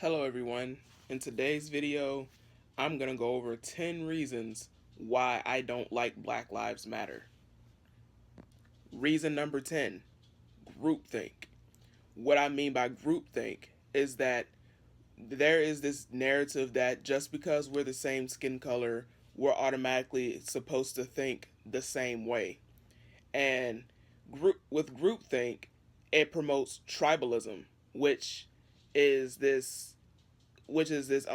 Hello everyone. In today's video, I'm going to go over 10 reasons why I don't like Black Lives Matter. Reason number 10, groupthink. What I mean by groupthink is that there is this narrative that just because we're the same skin color, we're automatically supposed to think the same way. And with groupthink, it promotes tribalism, which is this which is this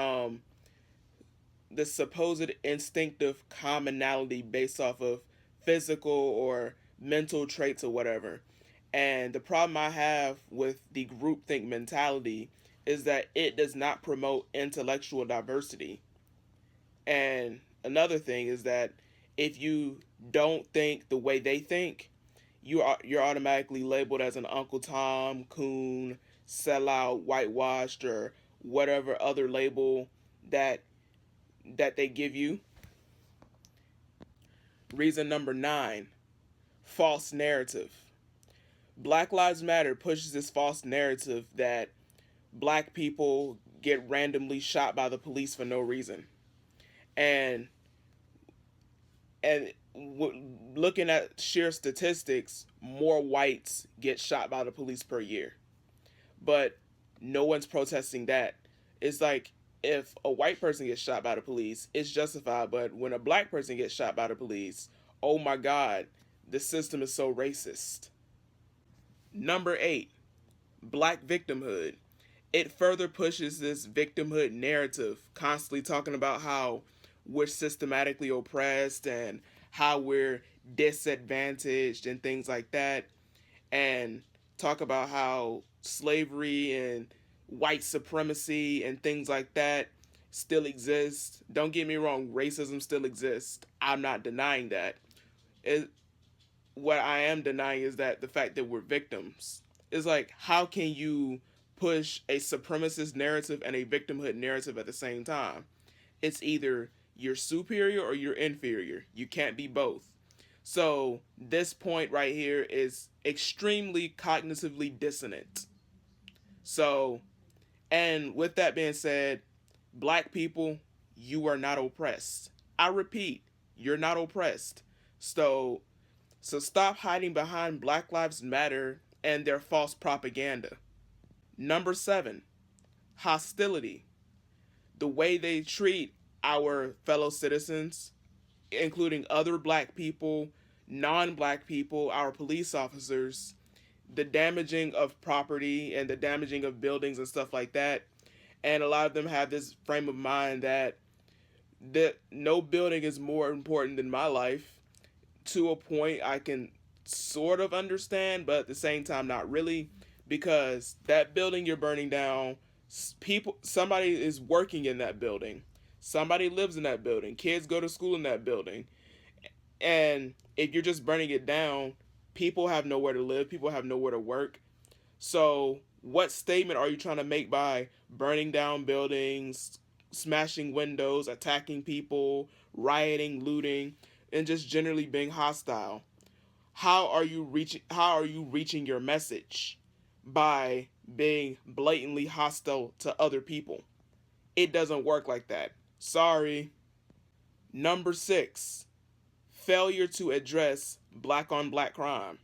supposed instinctive commonality based off of physical or mental traits or whatever. And the problem I have with the groupthink mentality is that it does not promote intellectual diversity. And another thing is that if you don't think the way they think, you're automatically labeled as an Uncle Tom, coon, sellout, whitewashed, or whatever other label that they give you. Reason number 9, false narrative. Black Lives Matter pushes this false narrative that black people get randomly shot by the police for no reason. And looking at sheer statistics, more whites get shot by the police per year. But no one's protesting that. It's like if a white person gets shot by the police, it's justified. But when a black person gets shot by the police, oh my God, the system is so racist. Number 8, black victimhood. It further pushes this victimhood narrative, constantly talking about how we're systematically oppressed and how we're disadvantaged and things like that, and talk about how slavery and white supremacy and things like that still exist. Don't get me wrong, racism still exists. I'm not denying that. What I am denying is that the fact that we're victims. It's like, how can you push a supremacist narrative and a victimhood narrative at the same time? It's either you're superior or you're inferior. You can't be both. So this point right here is extremely cognitively dissonant. So, and with that being said, black people, you are not oppressed. I repeat, you're not oppressed. So stop hiding behind Black Lives Matter and their false propaganda. Number 7, hostility. The way they treat our fellow citizens, including other black people, non-black people, our police officers, the damaging of property and the damaging of buildings and stuff like that. And a lot of them have this frame of mind that no building is more important than my life. To a point I can sort of understand, but at the same time not really, because that building you're burning down, somebody is working in that building. Somebody lives in that building. Kids go to school in that building. And if you're just burning it down, people have nowhere to live, people have nowhere to work. So, what statement are you trying to make by burning down buildings, smashing windows, attacking people, rioting, looting, and just generally being hostile? How are you reaching your message by being blatantly hostile to other people? It doesn't work like that. Sorry. Number 6, failure to address black on black crime.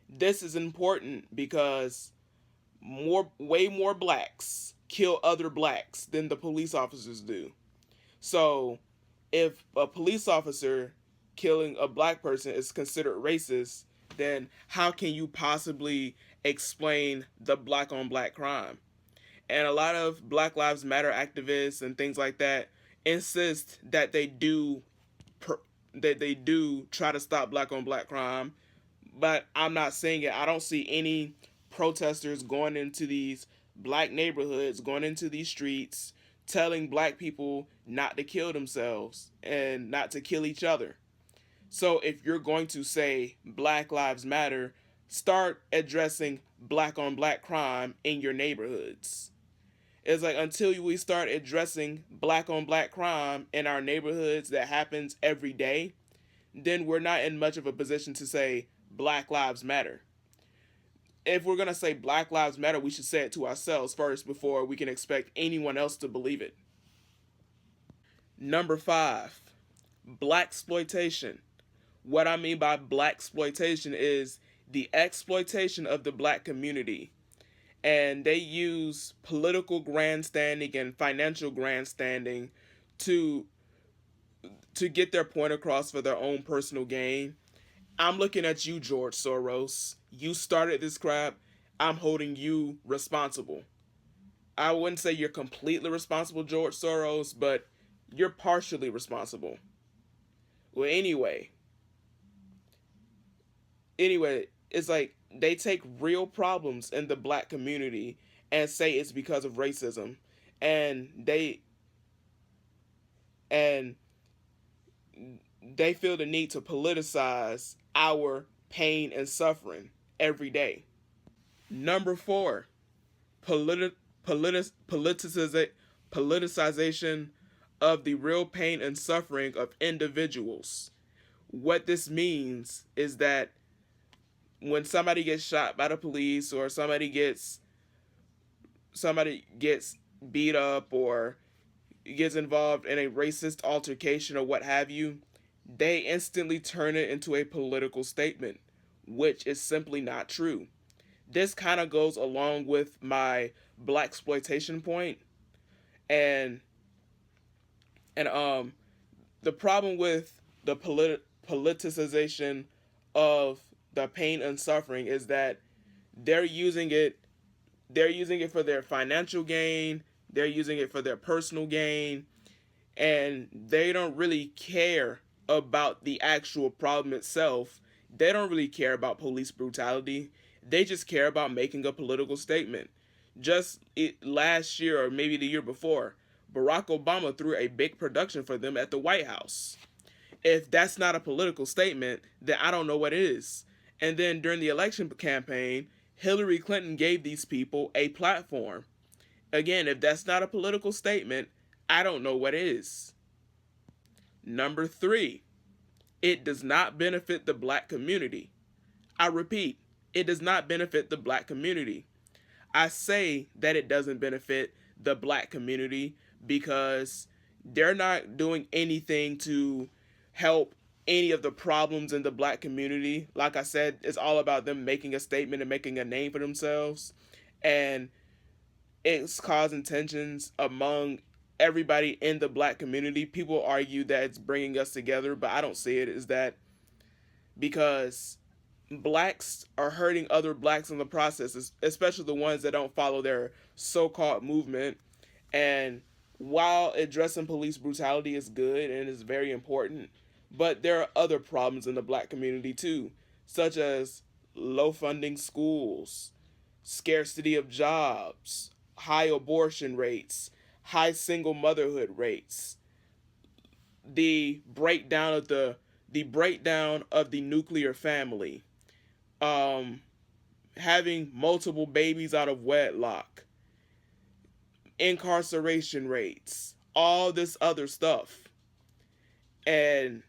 This is important because way more blacks kill other blacks than the police officers do. So, if a police officer killing a black person is considered racist, then how can you possibly explain the black on black crime? And a lot of Black Lives Matter activists and things like that insist that they do try to stop black on black crime, but I'm not seeing it. I don't see any protesters going into these black neighborhoods, going into these streets, telling black people not to kill themselves and not to kill each other. So if you're going to say Black Lives Matter, start addressing black on black crime in your neighborhoods. It's like, until we start addressing black on black crime in our neighborhoods that happens every day, then we're not in much of a position to say Black Lives Matter. if we're gonna say Black Lives Matter, we should say it to ourselves first before we can expect anyone else to believe it. Number 5, Blaxploitation. What I mean by Blaxploitation is the exploitation of the black community, and they use political grandstanding and financial grandstanding to get their point across for their own personal gain. I'm looking at you, George Soros. You started this crap. I'm holding you responsible. I wouldn't say you're completely responsible, George Soros, but you're partially responsible. Well, anyway, it's like they take real problems in the black community and say it's because of racism, and and they feel the need to politicize our pain and suffering every day. Number 4, politi- politicization of the real pain and suffering of individuals. What this means is that when somebody gets shot by the police, or somebody gets beat up, or gets involved in a racist altercation or what have you, they instantly turn it into a political statement, which is simply not true. This kind of goes along with my Blaxploitation point, and and the problem with the politicization of the pain and suffering is that they're using it they're using it for their financial gain, they're using it for their personal gain, and they don't really care about the actual problem itself. They don't really care about police brutality. They just care about making a political statement. Last year, or maybe the year before, Barack Obama threw a big production for them at the White House. If that's not a political statement, then I don't know what is. And then during the election campaign, Hillary Clinton gave these people a platform. Again, if that's not a political statement, I don't know what is. Number 3, it does not benefit the black community. I repeat, it does not benefit the black community. I say that it doesn't benefit the black community because they're not doing anything to help any of the problems in the black community. Like I said, it's all about them making a statement and making a name for themselves. And it's causing tensions among everybody in the black community. People argue that it's bringing us together, but I don't see it as that, because blacks are hurting other blacks in the process, especially the ones that don't follow their so-called movement. And while addressing police brutality is good and is very important, but there are other problems in the black community too, such as low funding schools, scarcity of jobs, high abortion rates, high single motherhood rates, the breakdown of the nuclear family, um, having multiple babies out of wedlock, incarceration rates, all this other stuff, and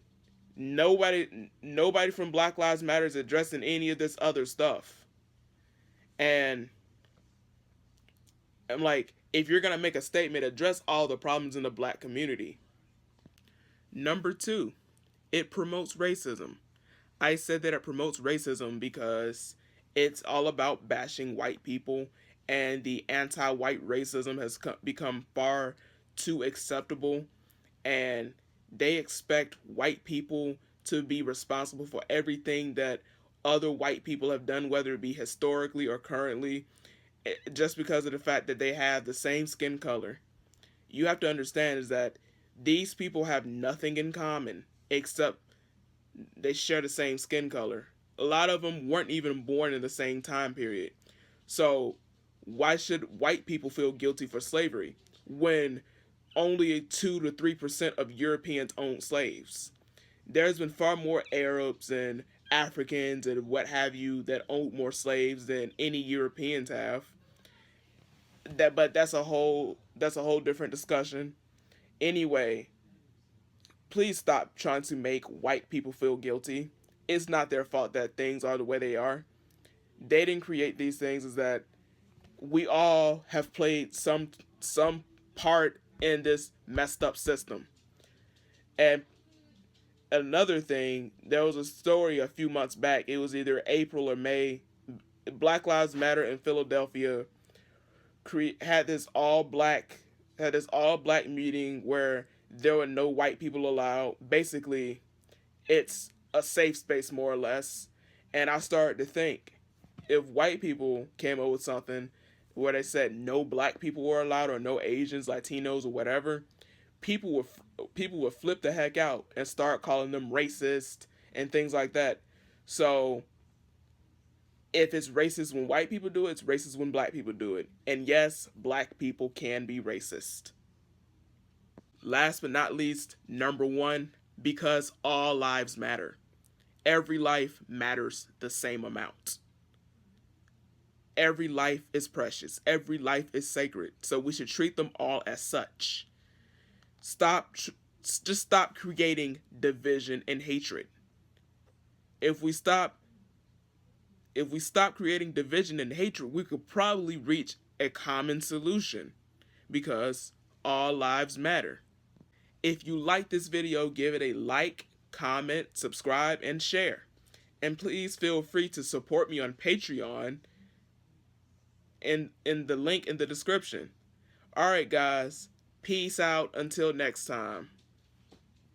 nobody from Black Lives Matter is addressing any of this other stuff. And I'm like, if you're gonna make a statement, address all the problems in the black community. Number 2, it promotes racism. I said that it promotes racism because it's all about bashing white people, and the anti-white racism has become far too acceptable, and they expect white people to be responsible for everything that other white people have done, whether it be historically or currently, just because of the fact that they have the same skin color. You have to understand is that these people have nothing in common except they share the same skin color. A lot of them weren't even born in the same time period. So why should white people feel guilty for slavery when only 2 to 3% of Europeans owned slaves? There's been far more Arabs and Africans and what have you that owned more slaves than any Europeans have. But that's a whole different discussion. Anyway, please stop trying to make white people feel guilty. It's not their fault that things are the way they are. they didn't create these things, is that we all have played some part in this messed up system. And another thing, there was a story a few months back. It was either April or May. Black Lives Matter in Philadelphia had this all black meeting where there were no white people allowed. Basically, it's a safe space more or less. And I started to think, if white people came up with something where they said no black people were allowed, or no Asians, Latinos, or whatever, people would flip the heck out and start calling them racist and things like that. So if it's racist when white people do it, it's racist when black people do it. And yes, black people can be racist. Last but not least, number one, because all lives matter. Every life matters the same amount. Every life is precious. Every life is sacred. So we should treat them all as such. Just stop creating division and hatred. If we stop creating division and hatred, we could probably reach a common solution, because all lives matter. If you like this video, give it a like, comment, subscribe, and share. And please feel free to support me on Patreon in the link in the description. Alright guys, peace out until next time.